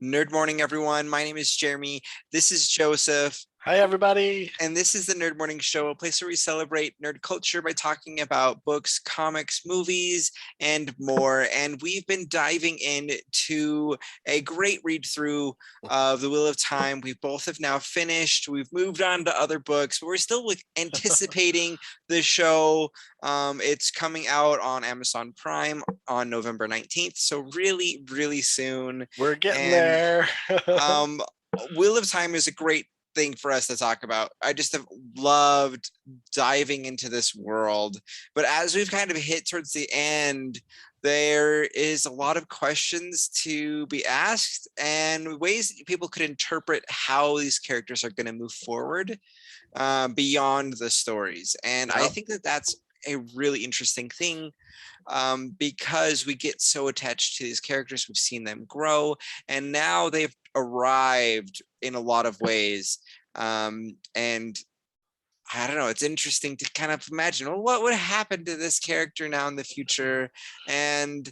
Nerd morning, everyone. My name is Jeremy. This is Joseph. Hi, everybody. And this is the Nerd Morning Show, a place where we celebrate nerd culture by talking about books, comics, movies, and more. And we've been diving into a great read through of The Wheel of Time. We both have now finished. We've moved on to other books, but we're still anticipating the show. It's coming out on Amazon Prime on November 19th. So, really, really soon. We're getting And there. um, Wheel of Time is a great thing for us to talk about. I just have loved diving into this world. But as we've kind of hit towards the end, there is a lot of questions to be asked and ways that people could interpret how these characters are going to move forward beyond the stories. And I think that that's a really interesting thing because we get so attached to these characters. We've seen them grow, and now they've arrived in a lot of ways. And I don't know, it's interesting to kind of imagine, well, what would happen to this character now in the future? And,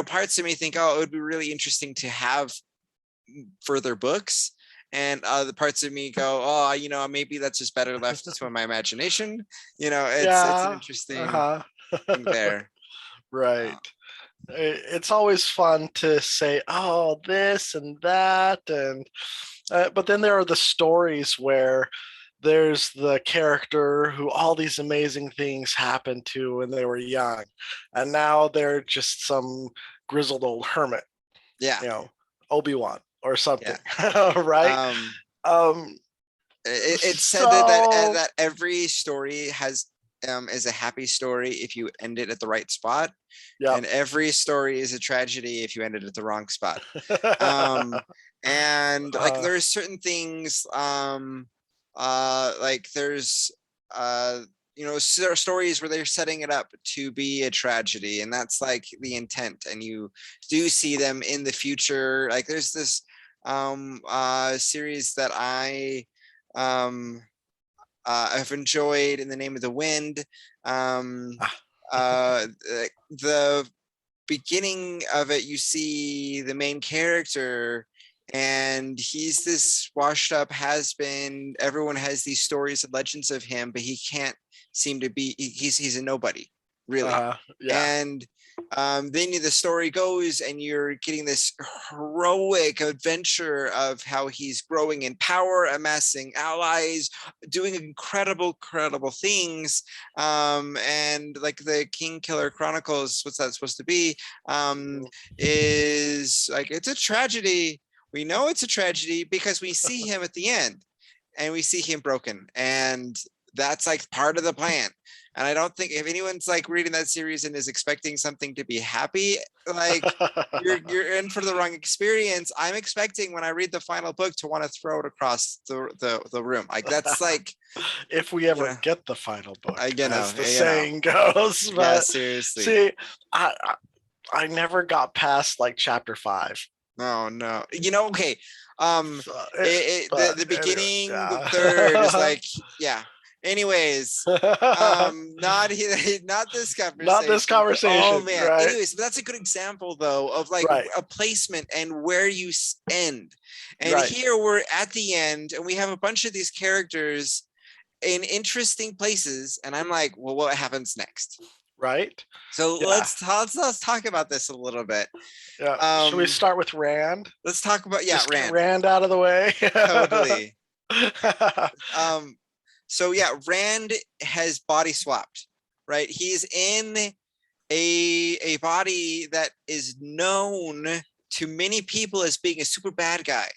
parts of me think, oh, it would be really interesting to have further books. And the parts of me go, oh, maybe that's just better left to my imagination. It's an interesting thing there. Right. It's always fun to say, oh, this and that. And but then there are the stories where there's the character who all these amazing things happened to when they were young. And now they're just some grizzled old hermit. Yeah. Obi-Wan or something. Yeah. Right? It's said that every story has is a happy story if you end it at the right spot. Yep. And every story is a tragedy if you end it at the wrong spot. And like there's certain things like there's stories where they're setting it up to be a tragedy, and that's like the intent, and you do see them in the future. Like there's this series that I've enjoyed, In the Name of the Wind. The beginning of it, you see the main character, and he's this washed up has-been. Everyone has these stories and legends of him, but he can't seem to be. He's a nobody, really. And then the story goes, and you're getting this heroic adventure of how he's growing in power, amassing allies, doing incredible things. And like the Kingkiller Chronicles, what's that supposed to be? Is like, it's a tragedy. We know it's a tragedy because we see him at the end, and we see him broken, and that's like part of the plan. And I don't think if anyone's like reading that series and is expecting something to be happy, like you're in for the wrong experience. I'm expecting when I read the final book to want to throw it across the room. Like that's like if we ever get the final book, as the saying goes. But yeah, seriously. See, I never got past like chapter 5. No. Okay. The beginning, the third is like, yeah. Anyways, not this conversation. Not this conversation. Oh man. Right? Anyways, but that's a good example though of like a placement and where you end. And here we're at the end, and we have a bunch of these characters in interesting places, and I'm like, well, what happens next? Right. So let's talk about this a little bit. Yeah. Should we start with Rand? Let's talk about Just Rand. Get Rand out of the way. Totally. So yeah, Rand has body swapped, right? He's in a body that is known to many people as being a super bad guy.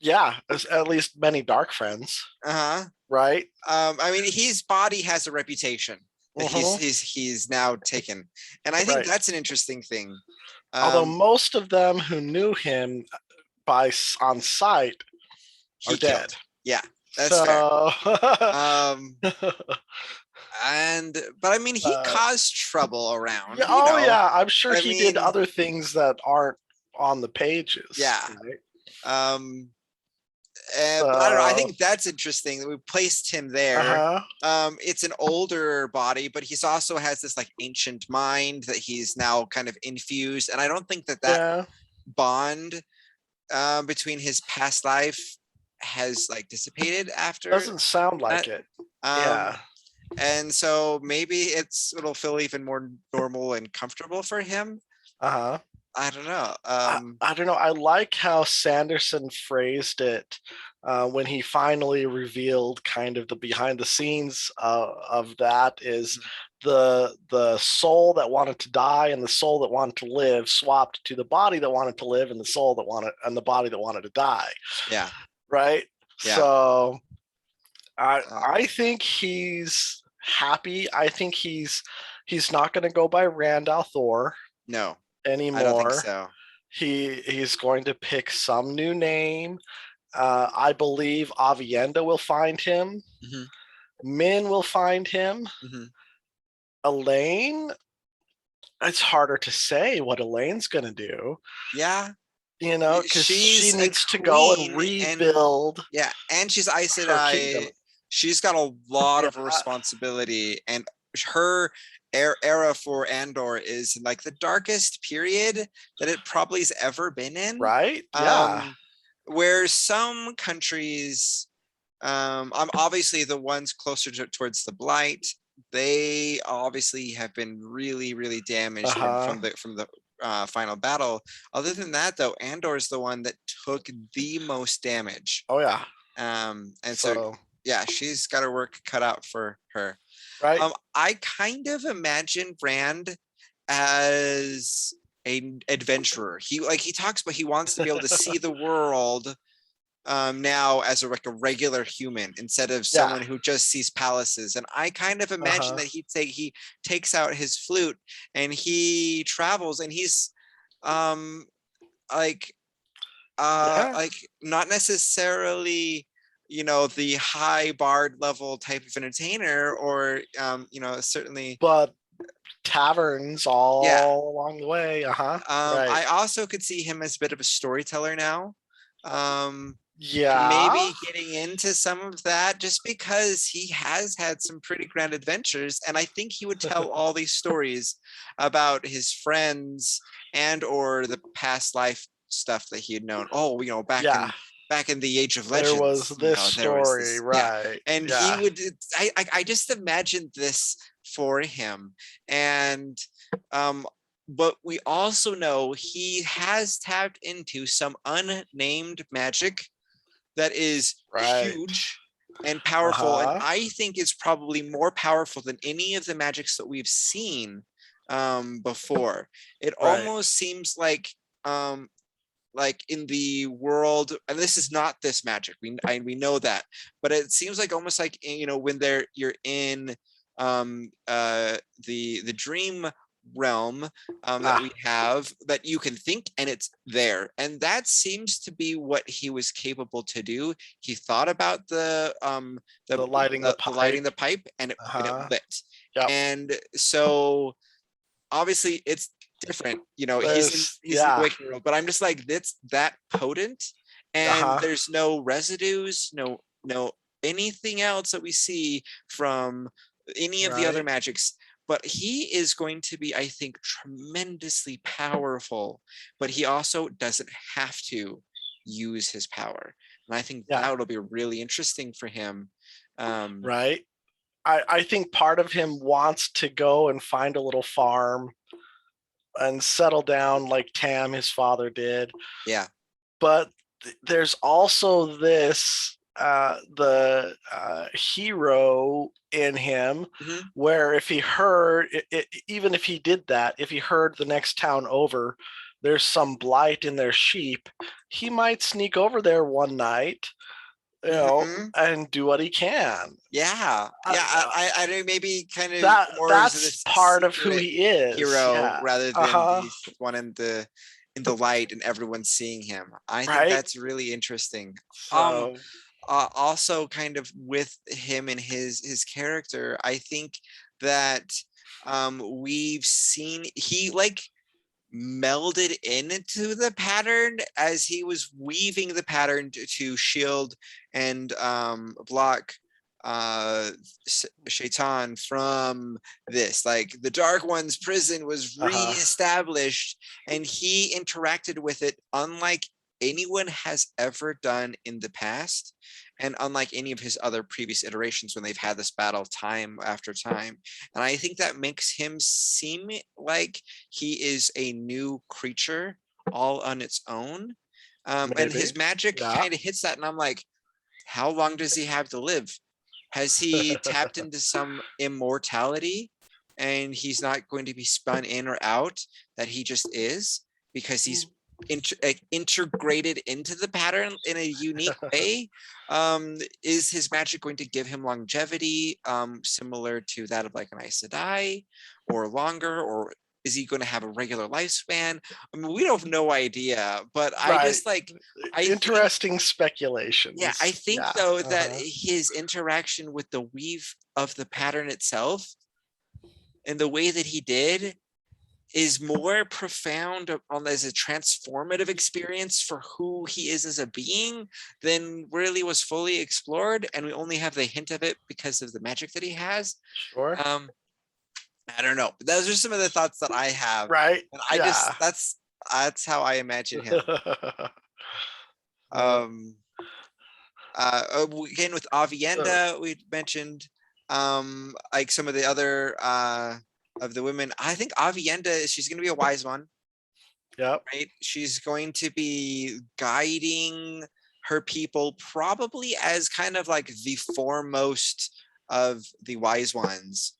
Yeah, at least many dark friends. Right. I mean, his body has a reputation that he's now taken, and I think that's an interesting thing. Although most of them who knew him on sight are dead. Yeah, that's fair. But I mean, he caused trouble around. Yeah, I'm sure he did other things that aren't on the pages. Yeah. Right? But I don't know. I think that's interesting that we placed him there. It's an older body, but he's also has this like ancient mind that he's now kind of infused, and I don't think that bond between his past life has like dissipated after Doesn't sound like that. it. Um, Yeah. and so maybe it'll feel even more normal and comfortable for him. Uh-huh. I don't know. I don't know. I like how Sanderson phrased it when he finally revealed kind of the behind the scenes of that is Mhm. the soul that wanted to die and the soul that wanted to live swapped to the body that wanted to live and the soul that wanted and the body that wanted to die. Yeah, Right. yeah. So Uh, I think he's happy. I think he's not going to go by Rand al'Thor no, I don't think anymore. so. He's going to pick some new name. I believe Avienda will find him. Hmm. Min will find him. Hmm. Elaine, it's harder to say what Elaine's going to do, Yeah, because she she's a needs to go and queen, and rebuild yeah, and she's Aes her kingdom. Sedai. She's got a lot Yeah, of responsibility, and her era for Andor is like the darkest period that it probably has ever been in. right? Yeah. Um, where some countries, I'm obviously the ones closer towards the Blight. They obviously have been really, really damaged Uh-huh. from the final battle. Other than that, though, Andor is the one that took the most damage. Oh yeah. And so, So, yeah, she's got her work cut out for her. right? I kind of imagine Rand as an adventurer. He talks about he wants to be able to see the world now as like a regular human instead of Yeah. someone who just sees palaces. And I kind of imagine Uh-huh. that he takes out his flute and he travels and he's um like Yeah. like not necessarily the high bard level type of entertainer or certainly. But taverns Yeah. all along the way. Uh-huh. Right. I also could see him as a bit of a storyteller now. Um, Yeah. maybe getting into some of that just because he has had some pretty grand adventures, and I think he would tell all these stories about his friends and or the past life stuff that he had known. Oh, Yeah. back in the Age of There was Legends, this there was story, this, yeah, right? and he Yeah. would. I just imagined this for him, and um, but we also know he has tapped into some unnamed magic that is Right. huge and powerful, and Uh-huh. I think is probably more powerful than any of the magics that we've seen before. It Right. almost seems um, like in the world, and this is not this magic. We know that, but it seems like almost like when you're in the dream realm that we Ah, have that you can think and it's there, and that seems to be what he was capable to do. He thought about the lighting the the lighting pipe. the pipe and it Uh-huh. lit, Yep. and so obviously it's different. There's He's in the yeah. waking world, but I'm just like it's that potent, and Uh-huh. there's no residues, no anything else that we see from any of the other Right. magics. But he is going to be, I think, tremendously powerful, but he also doesn't have to use his power. And I think Yeah. that will be really interesting for him. Um, Right. I think part of him wants to go and find a little farm and settle down like Tam, his father, did. yeah. But there's also this the hero in him Hmm. where if he heard even if he did that, if he heard the next town over there's some blight in their sheep, he might sneak over there one night, Hmm. and do what he can. Yeah, uh, yeah. I know, maybe kind of more as that's this part of who secret he is. hero Yeah. rather than Uh-huh. the one in the light and everyone seeing him. I think Right. that's really interesting. Um, So Also kind of with him and his character, I think that we've seen he like melded into the pattern as he was weaving the pattern to shield and block Shaitan from this. Like the Dark One's prison was uh-huh. reestablished, and he interacted with it unlike anyone has ever done in the past, and unlike any of his other previous iterations when they've had this battle time after time. And I think that makes him seem like he is a new creature all on its own. And Maybe. his magic Yeah. kind of hits that, and I'm like, how long does he have to live? Has he tapped into some immortality and he's not going to be spun in or out, that he just is because he's integrated into the pattern in a unique way? Is his magic going to give him longevity, similar to that of like an Aes Sedai, or longer, or is he going to have a regular lifespan? I mean, we don't have no idea, but I Right. just like, I think, Interesting yeah, I speculations. think Yeah. though that his interaction with the weave of the pattern itself and the way that he did is more profound on as a transformative experience for who he is as a being than really was fully explored, and we only have the hint of it because of the magic that he has. Sure. I don't know. Those are some of the thoughts that I have, Right. and I just Yeah. that's how I imagine him. Uh, Um, Again with so, Avienda, we mentioned like some of the other of the women. I think Avienda, she's going to be a wise one, yep. right? She's going to be guiding her people probably as kind of like the foremost of the wise ones.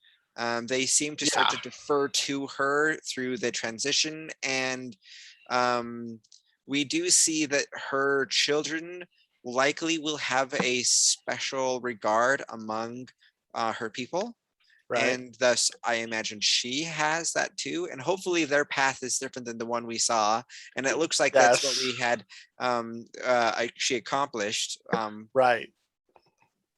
They seem to start Yeah. to defer to her through the transition, and we do see that her children likely will have a special regard among her people, Right. and thus I imagine she has that too, and hopefully their path is different than the one we saw, and it looks like that's what Yes. we had she accomplished, Right.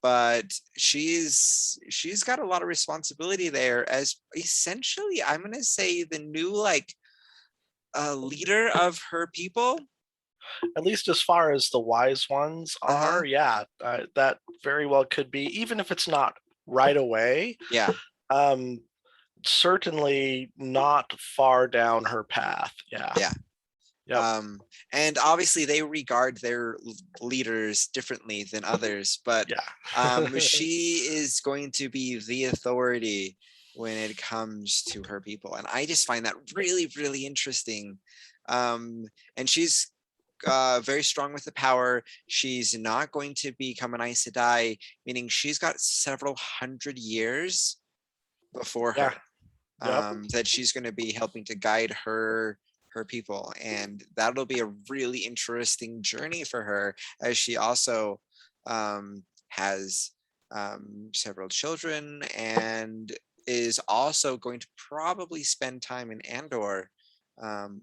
but she's got a lot of responsibility there as essentially, I'm going to say, the new like leader of her people. At least as far as the wise ones Uh-huh. are, yeah, that very well could be, even if it's not right away. Yeah. Um, Certainly not far down her path. Yeah. Yeah. Yep. And obviously they regard their leaders differently than others, but Yeah. she is going to be the authority when it comes to her people, and I just find that really, really interesting. And she's very strong with the power. She's not going to become an Aes Sedai, meaning she's got several hundred years before Yeah. her, Yep. that she's going to be helping to guide her people, and that'll be a really interesting journey for her, as she also has several children and is also going to probably spend time in Andor,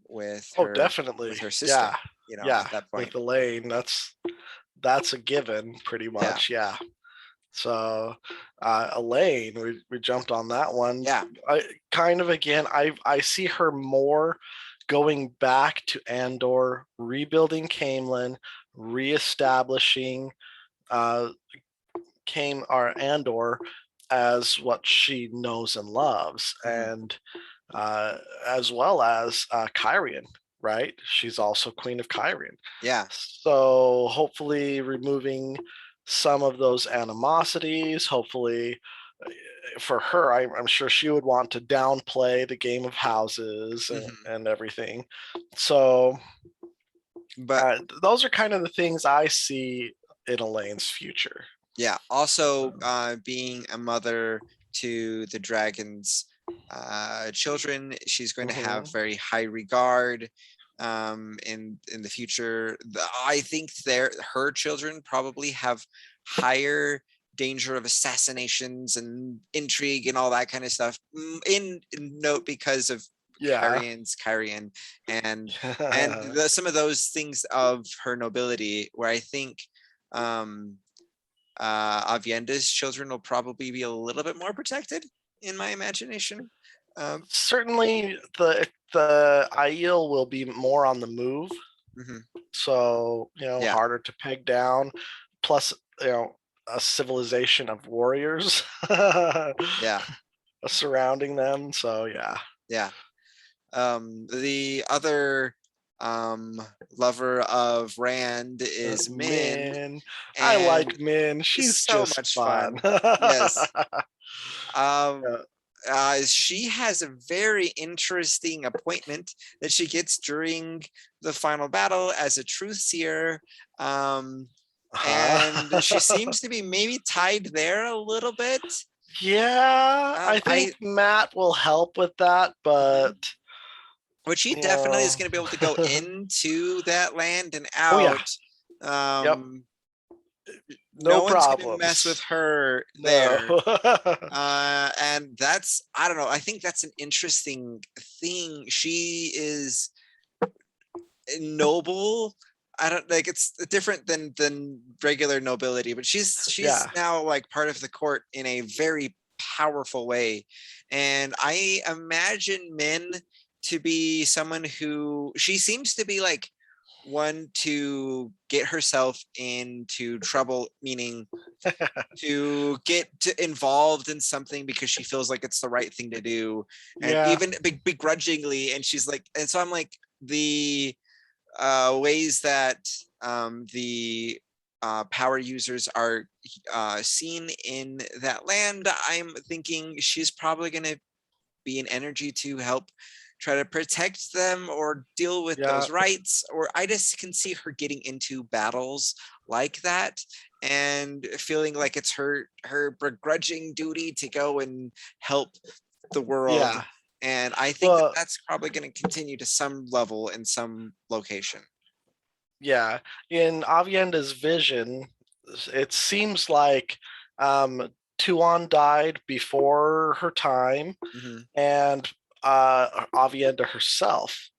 with Oh, her definitely. sister, Yeah. you know, Yeah. at that point. With Elaine, that's a given, pretty Yeah. much. Yeah. So Elaine, we jumped on that one. Yeah. I kind of, again, I see her more going back to Andor, rebuilding Caemlyn, reestablishing Andor as what she knows and loves, Mhm. and as well as Kyrian, right? She's also Queen of Kyrian. Yeah. So hopefully removing some of those animosities, hopefully for her, I'm sure she would want to downplay the game of houses Mhm. and everything. So But those are kind of the things I see in Elaine's future. yeah, also being a mother to the dragon's children, she's going to have Mhm. very high regard in the future. I think her children probably have higher danger of assassinations and intrigue and all that kind of stuff, in note because of Yeah. Kyrian, and some of those things of her nobility, where I think um Avienda's children will probably be a little bit more protected, in my imagination. Certainly the Aiel will be more on the move, Mhm. so Yeah. harder to peg down. Plus, a civilization of warriors Yeah. surrounding them. So yeah. Yeah. The other lover of Rand is Min, Min. I and like Min. it's She's so just much fun. fun. Yes. Um, Yeah. she has a very interesting appointment that she gets during the final battle as a truth seer. And she Uh-huh. seems to be maybe tied there a little bit. Yeah, I I think Matt will help with that, Mhm. but Which he you definitely is know, going to be able to go into that land and oh yeah, out. yep, Um, no no one's going to mess with problems. her No. there. And that's, I don't know, I think that's an interesting thing. She is noble. I don't like, it's different than regular nobility, but she's Yeah, now like part of the court in a very powerful way. And I imagine Min to be someone who, she seems to be like one to get herself into trouble, meaning to get involved in something because she feels like it's the right thing to do, and yeah, even begrudgingly. And she's like, and so I'm like, the ways that the power users are seen in that land, I'm thinking she's probably going to be an energy to help try to protect them or deal with yeah, those rights. Or I just can see her getting into battles like that and feeling like it's her begrudging duty to go and help the world. yeah. And I think that Well, that's probably going to continue to some level in some location. yeah. In Avienda's vision, it seems like um, Tuon died before her time, Hmm. and Avienda herself.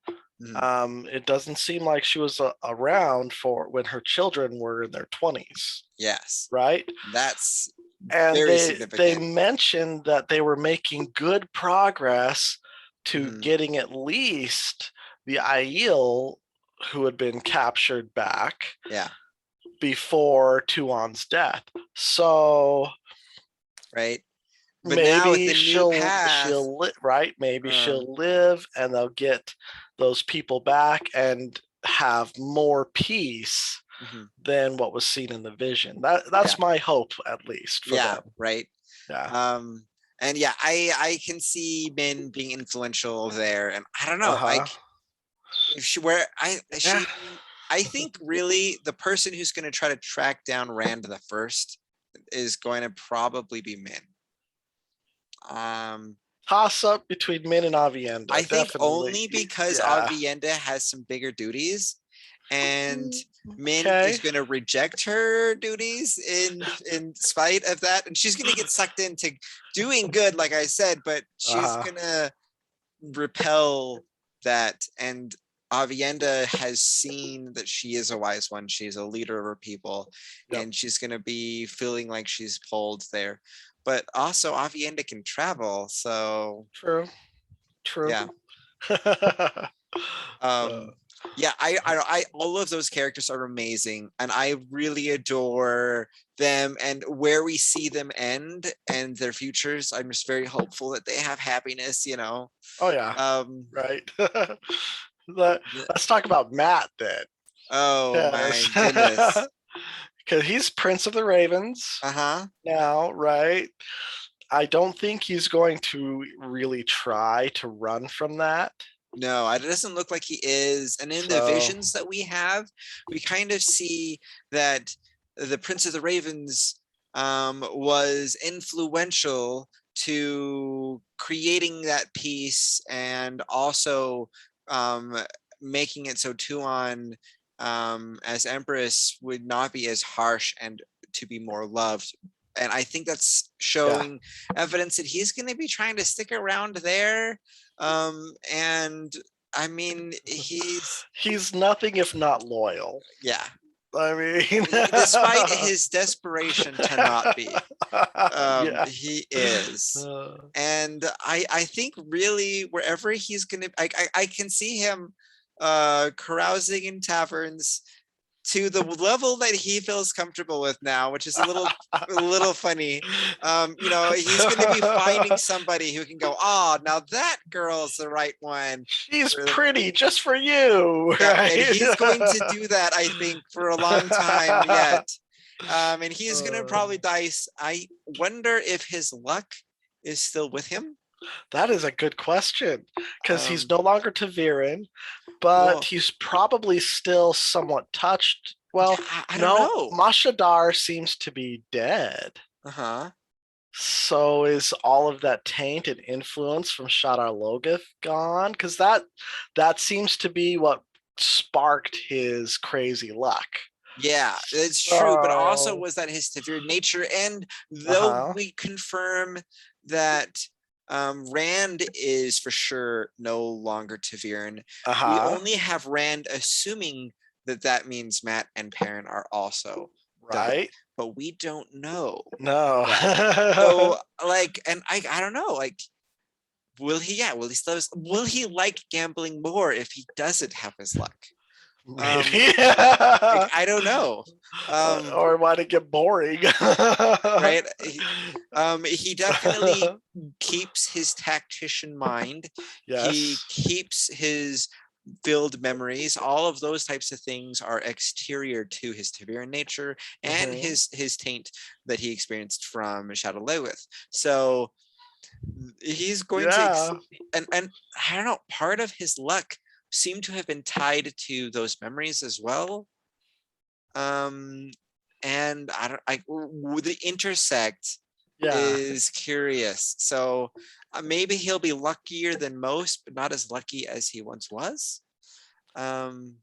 Hmm. It doesn't seem like she was around for when her children were in their 20s, Yes, right? that's And very they significant. mentioned that they were making good progress to Hmm. getting at least the Aiel who had been captured back Yeah, before Tuon's death. So right. But now with maybe the new path, right, maybe um, she'll live and they'll get those people back and have more peace mhm, than what was seen in the vision. yeah, That's my hope, at least, for yeah, them. right. Yeah. Um, and yeah, I can see Min being influential there, and I don't know, Uh-huh. like if she where Yeah. I think really the person who's going to try to track down Rand the first is going to probably be Min. Um, Toss up between Min and I Avienda. think Definitely. only because Yeah. Avienda has some bigger duties, and Min is Okay. going to reject her duties in spite of that, and she's going to get sucked into doing good, like I said, but she's Uh-huh. going to repel that. And Avienda has seen that she is a wise one. She's a leader of her people, Yep. and she's going to be feeling like she's pulled there. But also, Avienda can travel, so True. True. yeah. Uh, Um, yeah, all of those characters are amazing, and I really adore them and where we see them end and their futures. I'm just very hopeful that they have happiness. oh yeah. Um, Right. the- Let's talk about Matt then. oh my Yes. goodness. Because he's Prince of the Ravens Uh-huh. now, right? I don't think he's going to really try to run from that. No, it doesn't look like he is. And in the So, visions that we have, we kind of see that the Prince of the Ravens was influential to creating that peace, and also um, making it so Tuon, as Empress, would not be as harsh and to be more loved. And I think that's yeah, showing evidence that he's going to be trying to stick around there. And I mean, he's nothing if not loyal. yeah, I mean, despite his desperation to not be, yeah. he is. And I think really wherever he's gonna, I can see him carousing in taverns, to the level that he feels comfortable with now, which is a little funny. He's going to be finding somebody who can go, oh, now that girl's the right one. She's pretty just for you, Yeah, right? and he's going to do that, I think, for a long time yet. And he's going to probably die. I wonder if his luck is still with him. That is a good question, because he's Um, no longer ta'veren, but well, he's probably still somewhat touched. Well, yeah, I don't no, know. Mashadar seems to be dead. Uh-huh. So is all of that taint and influence from Shadar Logoth gone? Because that seems to be what sparked his crazy luck. Yeah, it's true. But also So, was that his severe nature. And though uh-huh, we confirm that Rand is for sure no longer ta'veren, we uh-huh, only have Rand assuming that that means Mat and Perrin are also done. right? But we don't know No. yet. So, like, and I don't know, like, will he? Yeah, will he still? Will he like gambling more if he doesn't have his luck? Maybe. Like, I don't know. Or might it get boring? Right? He definitely keeps his tactician mind. He Yes. keeps his filled memories. All of those types of things are exterior to his ta'veren nature and Mhm. his taint that he experienced from Shadow Lewith. So he's going to Yeah. and I don't know, part of his luck seemed to have been tied to those memories as well. And I don't the intersect Yeah. is curious. So maybe he'll be luckier than most, but not as lucky as he once was. Um,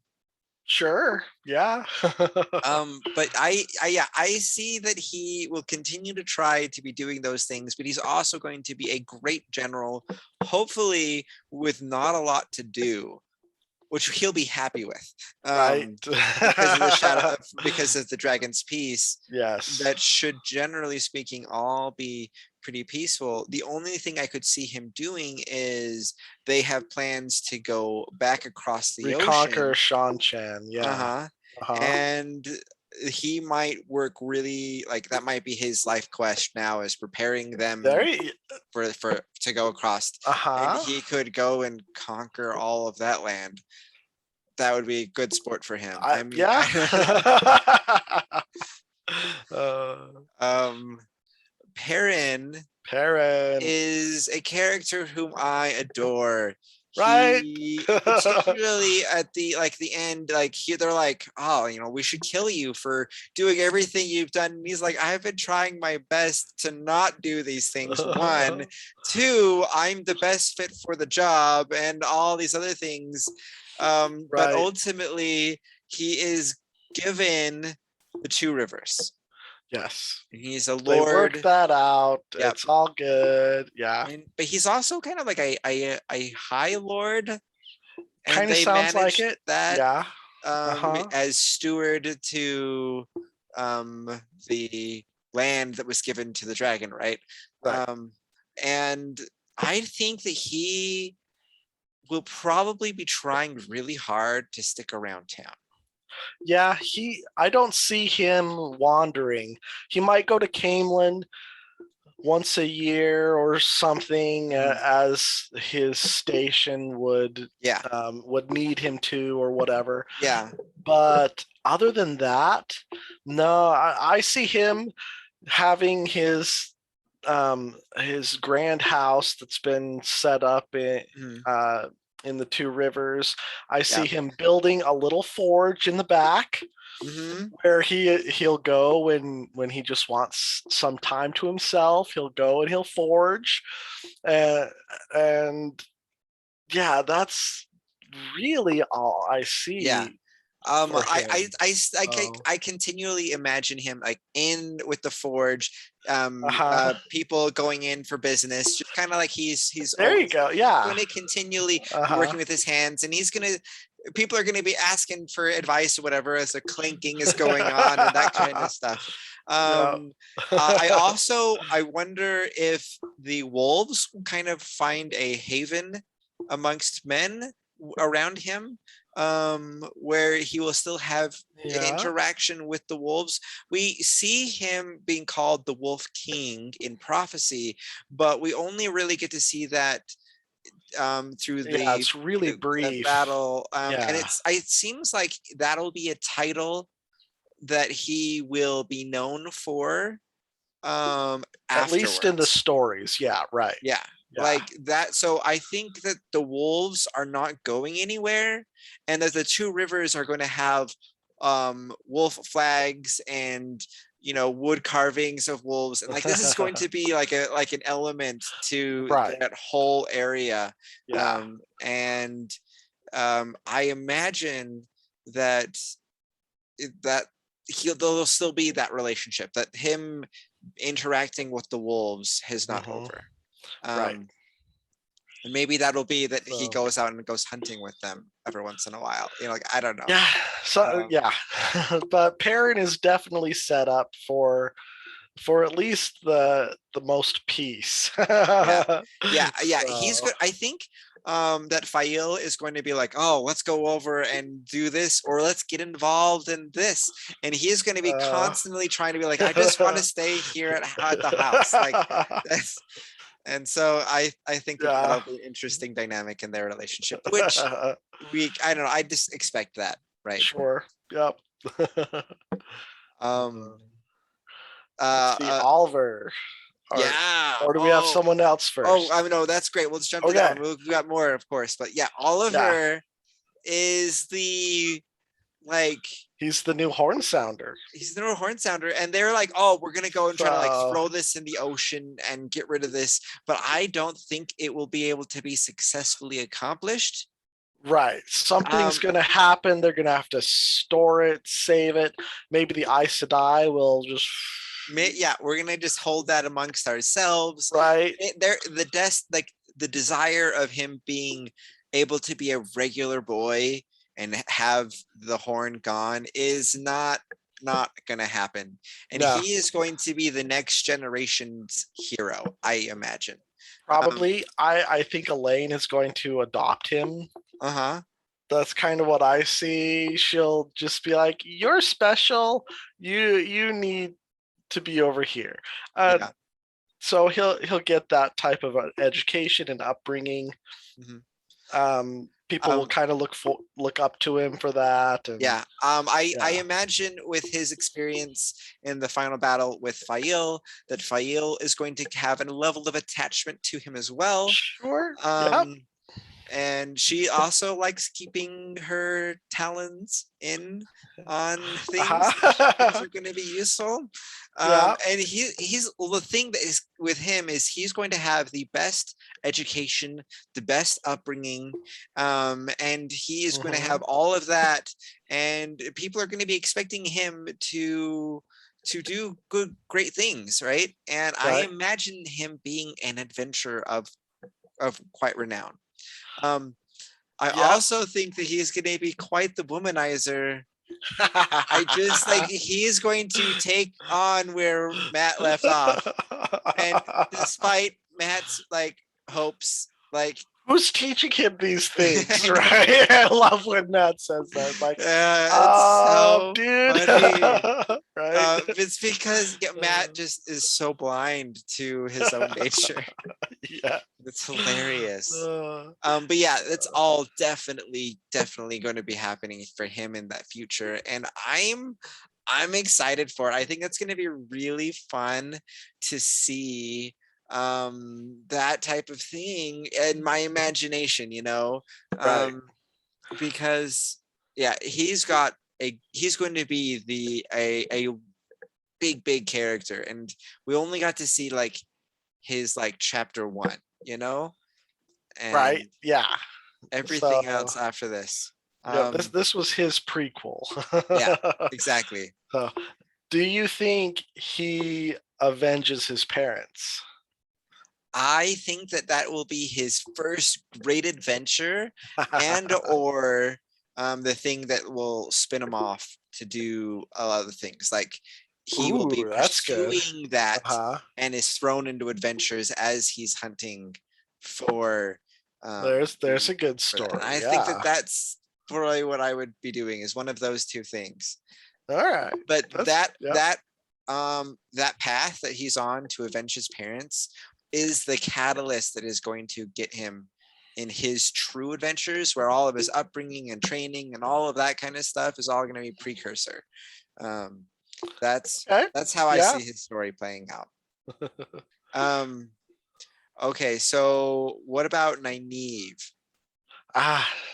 Sure. Yeah. but I see that he will continue to try to be doing those things, but he's also going to be a great general, hopefully with not a lot to do, which he'll be happy with. Right. Because of the shadow, because of the dragon's peace, Yes. that should generally speaking all be pretty peaceful. The only thing I could see him doing is they have plans to go back across the Reconquer ocean. Shan Chan. Yeah. Uh-huh. Uh-huh. And he might work really, like, that might be his life quest now, is preparing them Very. for to go across, and Uh-huh. he could go and conquer all of that land. That would be good sport for him. I mean, Yeah. uh, um Perrin Perrin. is a character whom I adore. Right. He, particularly at the end, like they're like, oh, we should kill you for doing everything you've done. And he's like, I've been trying my best to not do these things. One, two, I'm the best fit for the job, and all these other things. But Right. ultimately, he is given the two rivers. Yes. He's a They work lord. that out. Yep. It's all good. Yeah. But he's also kind of like a high lord, and Kind of they sounds like managed it. that Yeah. Uh-huh. as steward to the land that was given to the dragon, right? Right. And I think that he will probably be trying really hard to stick around town. Yeah, I don't see him wandering. He might go to Camelin once a year or something, as his station Yeah, would need him to, or whatever. yeah. But other than that, no, I see him having his grand house that's been set up in the Two Rivers. I see Yeah. him building a little forge in the back, where he'll go when he just wants some time to himself. He'll go and he'll forge, and yeah, that's really all I Yeah. see Um, for I, I, him. I, I, So, I continually imagine him like in with the forge, uh-huh. people going in for business, just kind of like he's There you always go. Yeah. going to continually be Uh-huh. working with his hands, and people are gonna be asking for advice or whatever as the clinking is going on and that kind of stuff. Yeah. I wonder if the wolves kind of find a haven amongst men around him, where he will still have Yeah. interaction with the wolves. We see him being called the Wolf King in prophecy, but we only really get to see that through Yeah, it's really the brief. battle. And Yeah. it seems like that'll be a title that he will be known for At least in the afterwards. stories. Yeah, right. Yeah. Yeah. Like that. So I think that the wolves are not going anywhere, and that the two rivers are going to have wolf flags and wood carvings of wolves, and like this is going to be like an element to Right. that whole area. Yeah. And I imagine that that there'll still be that relationship, that him interacting with the wolves is not Hmm. over. Right. um and maybe that'll be that he So goes out and goes hunting with them every once in a while, like I don't know. yeah. So um yeah. But Perrin is definitely set up for at least the most peace. yeah, yeah, he's So good. I think that Fail is going to be like, oh, let's go over and do this, or let's get involved in this, and he is going to be uh, constantly trying to be like, I just want to stay here at the house, like that's. And so I think that yeah. that'll be an interesting dynamic in their relationship, which I don't know, I just expect that, right? Sure. Yep. um Let's uh, see, uh Oliver. Or yeah. or do we have Oh, someone else I first? mean, no, that's great. We'll just jump to that Okay. one. We got more, of course, but yeah, Yeah. Oliver is the like He's the new horn sounder. he's the horn sounder, and they're like, oh, we're gonna go and try to like So throw this in the ocean and get rid of this, but I don't think it will be able to be successfully accomplished. right. Something's um gonna happen. They're gonna have to store it, save it. Maybe the Aes Sedai will just yeah, we're gonna just hold that amongst ourselves. right. There, like the desire of him being able to be a regular boy and have the horn gone is not gonna happen, and No, he is going to be the next generation's hero, I imagine. um probably. I think Elaine is going to adopt him. uh-huh. That's kind of what I see. She'll just be like, "You're special. You need to be over here." Uh, Yeah. so he'll get that type of education and upbringing. Mhm. People will um kind of look up to him for that, and Yeah, I yeah, imagine with his experience in the final battle with Fail, that Fail is going to have a level of attachment to him as well. sure, yeah, Um, and she also likes keeping her talons in on things that she thinks uh-huh. are going to be useful. Yeah, And he's well, the thing that is with him is he's going to have the best education, the best upbringing, and he is going to have hmm, all of that, and people are going to be expecting him to do great things, right? And I right. imagine him being an adventurer of quite renown. um, I Yeah. also think that he's going to be quite the womanizer. I just like he's going to take on where Matt left off, and despite Matt's like hopes, like Who's teaching him these things, right? I love when Matt says that. Like, it's so dude, funny. right? It's because yeah, Matt just is so blind to his own nature. Yeah. It's hilarious. Uh, But yeah, that's all definitely going to be happening for him in that future, and I'm excited for it. I think it's going to be really fun to see that type of thing in my imagination, right. um because yeah, he's going to be a big character, and we only got to see like his like chapter 1, you know Right. and Yeah. everything So, else after this. yeah, this um this was his prequel. yeah, exactly. So, do you think he avenges his parents? I think that that will be his first great adventure, and or the thing that will spin him off to do a lot of the things. Like he will be Ooh, that's good. pursuing that Uh-huh. and is thrown into adventures as he's hunting for There's food a good for that. And story. I think that Yeah. probably what I would be doing, is one of those two things. All right. But That's yeah. that path that he's on to avenge his parents is the catalyst that is going to get him in his true adventures, where all of his upbringing and training and all of that kind of stuff is all going to be precursor. um that's Okay. that's how I Yeah. see his story playing out. um okay, so what about Nynaeve?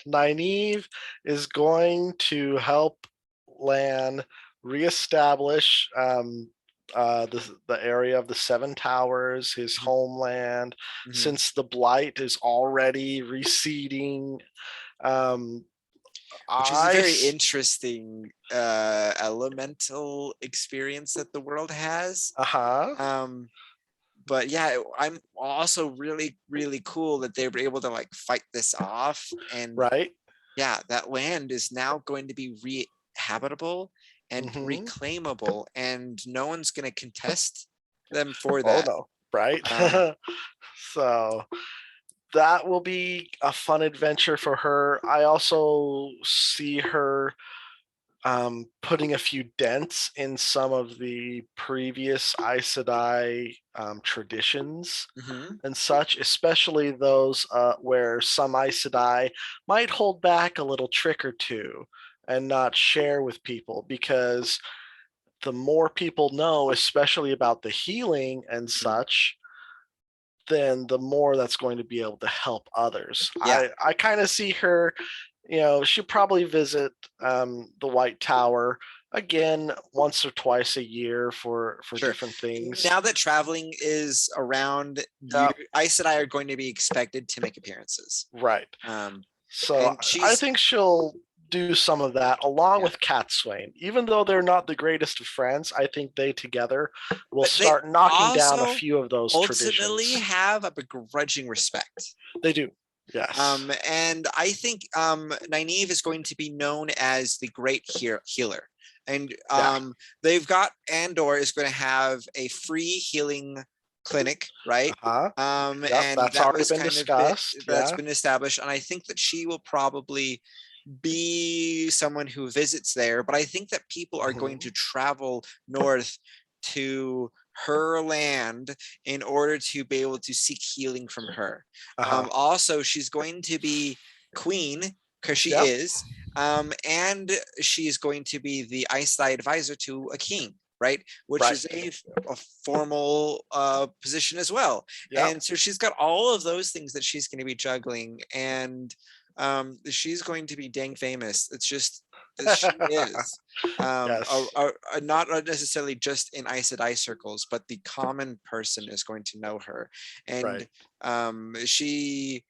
Nynaeve is going to help Lan reestablish the area of the Seven Towers, his Mhm. homeland, Mhm. since the blight is already receding. Um, Which is a I very s- interesting elemental experience that the world has. uh-huh. um but yeah, I'm also really, really cool that they were able to like fight this off. And Right. yeah, that land is now going to be habitable and Hmm. reclaimable, and no one's going to contest them for Oh that. no. Right. um So that will be a fun adventure for her. I also see her putting a few dents in some of the previous Aes Sedai traditions mhm. and such, especially those where some Aes Sedai might hold back a little trick or two and not share with people, because the more people know, especially about the healing and Mhm. such, then the more that's going to be able to help others. Yeah, I kind of see her, she'll probably visit the White Tower again once or twice a year for sure. different things. Now that traveling is around, you Yeah, Aes Sedai are going to be expected to make appearances. right. um So and I she's think she'll do some of that along yeah, with Cat Swain. Even though they're not the greatest of friends, I think they together will but they start knocking down a also few of those ultimately traditions. have a begrudging respect. They do. Yes. And I think Nynaeve is going to be known as the great healer. And Yeah. they've got, Andor is going to have a free healing clinic, right? Uh-huh. Yep, And that's that already was been kind of bit discussed. that's Yeah. been established. And I think that she will probably be someone who visits there. But I think that people are going to Mhm. travel north to her land in order to be able to seek healing from her. Uh-huh. Also, she's going to be queen, because she Yep. is, and she's going to be the Aes Sedai advisor to a king, right? Which Right. is a formal position as well. Yep. And so she's got all of those things that she's going to be juggling, and she's going to be dang famous. It's just that she is. Yes. Not necessarily just in Aes Sedai circles, but the common person is going to know her. And Right. she,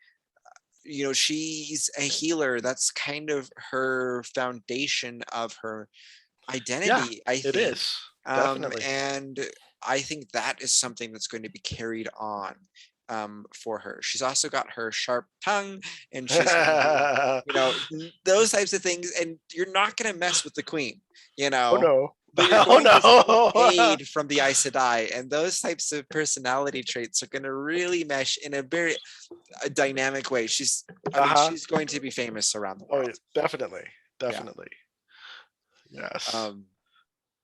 she's a healer. That's kind of her foundation of her Yeah, identity, I it think. is. Definitely. And I think that is something that's going to be carried on for her. She's also got her sharp tongue, and she's going to be, Oh those types of things. And you're not going to mess with the queen, you know, no. but you're Oh going to seek no. aid from the Aes Sedai. And those types of personality traits are going to really mesh in a very dynamic way. Uh-huh. She's going to be famous around the Oh yeah, world. definitely. Yeah. Definitely. Yes. Um,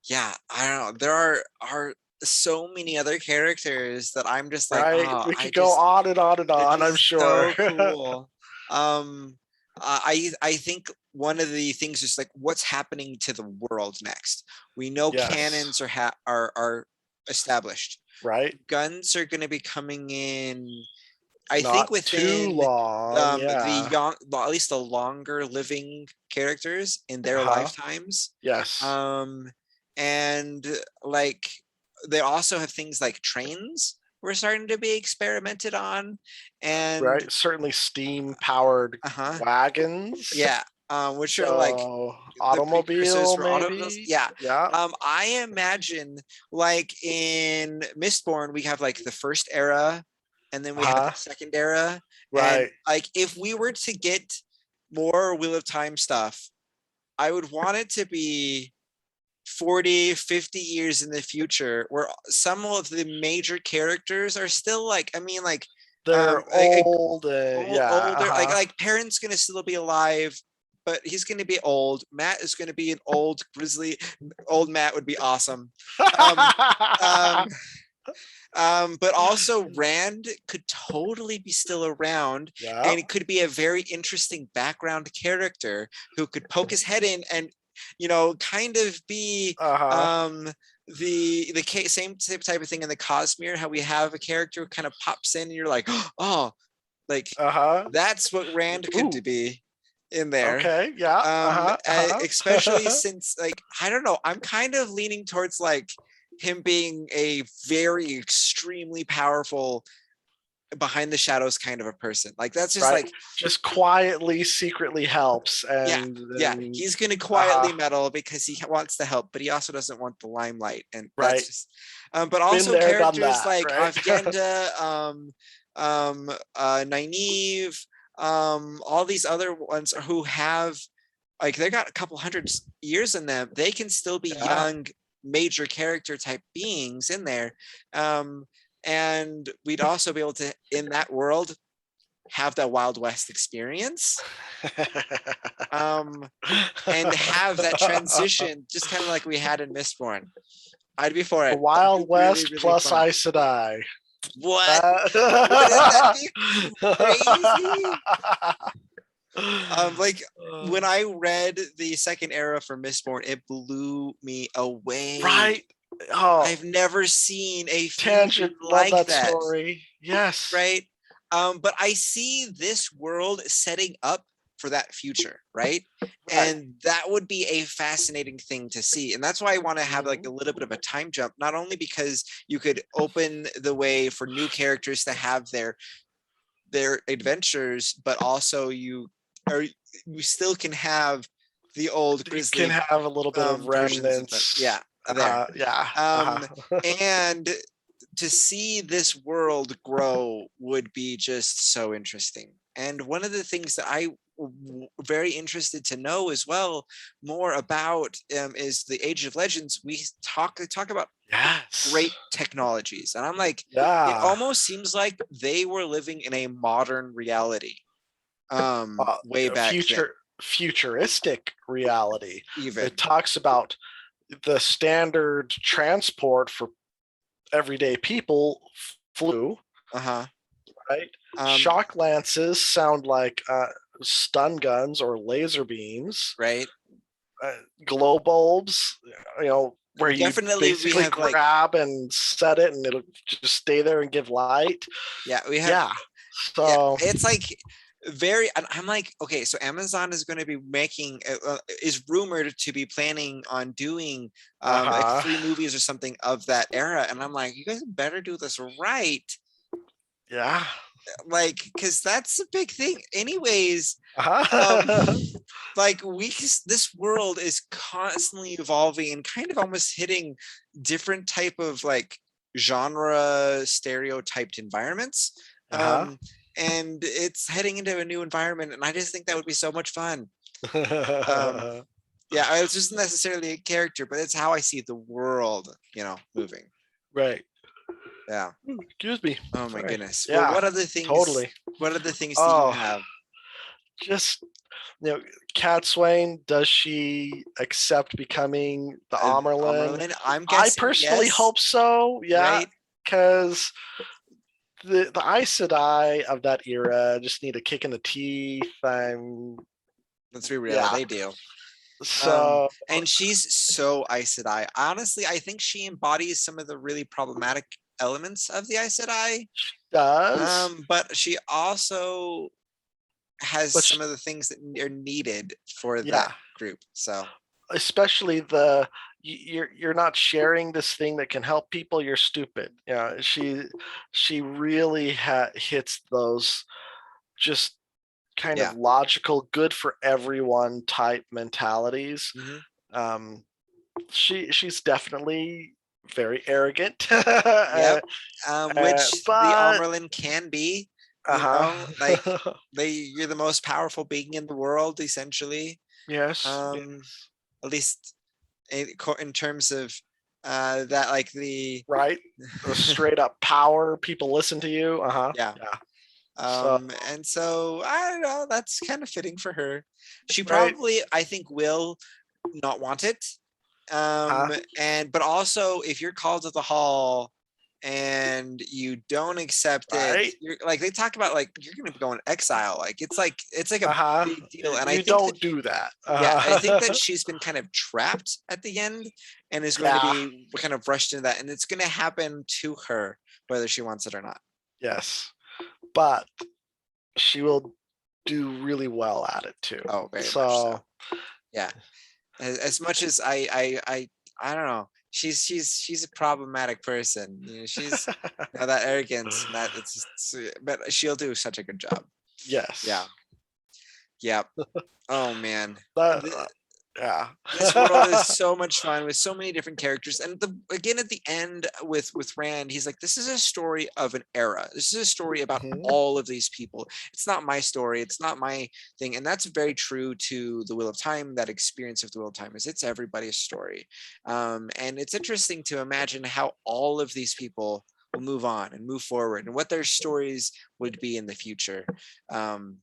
yeah, I don't know. There are so many other characters that I'm just like, Right. oh, We could go on and on and they're on, I'm just sure. so cool. Um, I think one of the things is like what's happening to the world next. We know Yes. cannons are established. Right. Guns are going to be coming in. I think Not too within long. the Yeah. young, well, at least the longer living characters in their Uh-huh. lifetimes. Yes. Um, and like they also have things like trains were starting to be experimented on, and Right. Certainly steam powered uh-huh, wagons. yeah, which are like So the precursors automobile for automobiles. maybe. Yeah. Yeah. I imagine like in Mistborn, we have like the first era, and then we have the Uh-huh. second era. And Right. like if we were to get more Wheel of Time stuff, I would want it to be 40, 50 years in the future, where some of the major characters are still like, I mean, They're a old. Yeah. older, Uh-huh. like parents gonna still be alive, but he's going to be old. Matt is going to be an old grizzly. Old Matt would be awesome. Um, um, but also Rand could totally be still around, Yeah. and it could be a very interesting background character who could poke his head in and, kind of be the same type of thing in the Cosmere, how we have a character who kind of pops in and you're like, oh, like that's what Rand could be in there. Okay. Yeah. Especially since, like, I don't know, I'm kind of leaning towards like him being a very extremely powerful behind the shadows kind of a person. Like that's just like just quietly, secretly helps. And he's gonna quietly meddle because he wants to help, but he also doesn't want the limelight. And that's just but also characters like Avienda, Nynaeve, all these other ones who have, like, they got a couple hundred years in them. They can still be young major character type beings in there. And we'd also be able to, in that world, have that Wild West experience. And have that transition just kind of like we had in Mistborn. I'd be for it. Wild West really plus fun. Aes Sedai. What? Wouldn't that be crazy? Like when I read the second era for Mistborn, it blew me away. Right. Oh, I've never seen a tangent like that story. Yes. Right. But I see this world setting up for that future, right? And that would be a fascinating thing to see. And that's why I want to have like a little bit of a time jump, not only because you could open the way for new characters to have their adventures, but also you still can have the old Grizzly. You can have a little bit of remnants. And to see this world grow would be just so interesting. And one of the things that I very interested to know as well more about is the Age of Legends. We talk about great technologies, and I'm like, it almost seems like they were living in a modern reality. Way back futuristic reality. Even it talks about the standard transport for everyday people flew. Right. Shock lances sound like stun guns or laser beams. Right. Glow bulbs, where you basically grab and set it and it'll just stay there and give light. We have. So it's like I'm like, okay, so Amazon is going to be making is rumored to be planning on doing like 3 movies or something of that era, and I'm like, you guys better do this right. Like, because that's a big thing anyways. Like this world is constantly evolving and kind of almost hitting different type of like genre stereotyped environments. And it's heading into a new environment, and I just think that would be so much fun. It's just necessarily a character, but it's how I see the world, moving. Right. Yeah. Excuse me. Oh my goodness. Yeah. Well, what other things? Totally. What other things do you have? Just, Cadsuane, does she accept becoming the Amyrlin? I personally hope so. Yeah. Because the Aes Sedai of that era just need a kick in the teeth. Let's be real, they do. So and she's so Aes Sedai. Honestly, I think she embodies some of the really problematic elements of the Aes Sedai. She does. But she also has some of the things that are needed for that group. So especially you're not sharing this thing that can help people, you're stupid. She really hits those just kind of logical, good for everyone type mentalities. She's definitely very arrogant. Which the Amyrlin can be. Like you're the most powerful being in the world, essentially. Yes. At least in terms of that, like the straight up power, people listen to you. So And so I don't know, that's kind of fitting for her. She right, probably, I think, will not want it. huh? And but also if you're called to the hall and you don't accept it, Right? you're like they talk about like you're gonna go in exile. Like it's a Uh-huh. big deal. And I You think that don't do that. yeah, I think Uh-huh. that she's been kind of trapped at the end and is going to Yeah. be kind of rushed into that. And it's going to happen to her, whether she wants it or not. Yes. But she will do really well at it too. Oh, very much so. So Yeah. As much as I don't know. She's a problematic person. You know, she's that arrogance and that but she'll do such a good job. Yeah. yes. Yeah. Oh man. That, yeah. This world is so much fun with so many different characters. And again at the end with Rand, he's like, this is a story of an era. This is a story about Mhm. all of these people. It's not my story, it's not my thing. And that's very true to the Wheel of Time. That experience of the Wheel of Time is it's everybody's story. And it's interesting to imagine how all of these people will move on and move forward and what their stories would be in the future. um,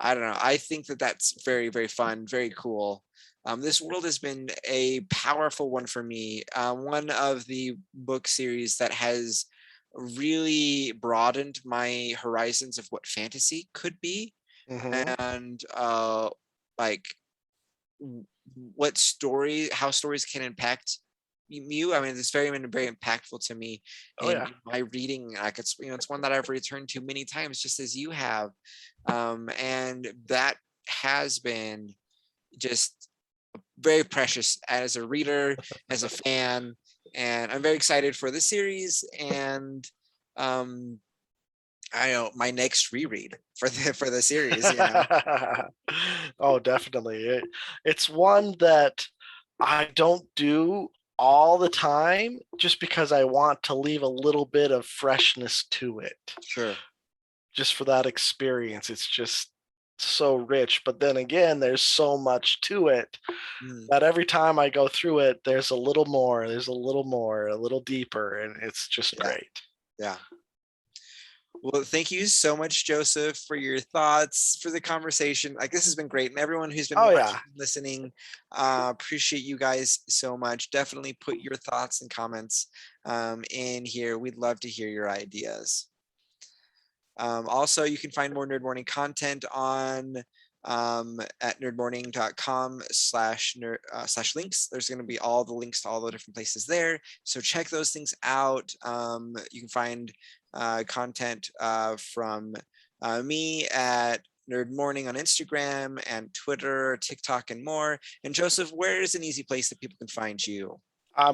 I don't know. I think that that's very, very fun, very cool. This world has been a powerful one for me. One of the book series that has really broadened my horizons of what fantasy could be, Mhm. and like what how stories can impact you. I mean, it's very impactful to me Oh in yeah. my reading. Like it's one that I've returned to many times, just as you have, and that has been just very precious as a reader, as a fan, and I'm very excited for the series and um, I know my next reread for the series. You know, Oh, definitely. It's one that I don't do all the time just because I want to leave a little bit of freshness to it, sure. just for that experience. It's just so rich. But then again, there's so much to it Mm, that every time I go through it, there's a little more, there's a little more, a little deeper, and it's just yeah, great. yeah. Well, thank you so much, Joseph, for your thoughts, for the conversation. Like this has been great, and everyone who's been Oh, watching, yeah. listening, appreciate you guys so much. Definitely put your thoughts and comments in here. We'd love to hear your ideas. Also, you can find more Nerd Morning content on at nerdmorning.com slash links. There's going to be all the links to all the different places there. So check those things out. You can find content from me at Nerd Morning on Instagram and Twitter, TikTok, and more. And Joseph, where is an easy place that people can find you?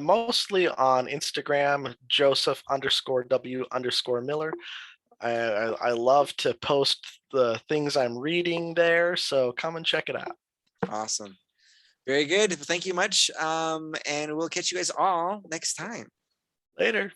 Mostly on Instagram, Joseph underscore W underscore Miller. I love to post the things I'm reading there, so come and check it out. Awesome. Very good. Thank you much. And we'll catch you guys all next time. Later.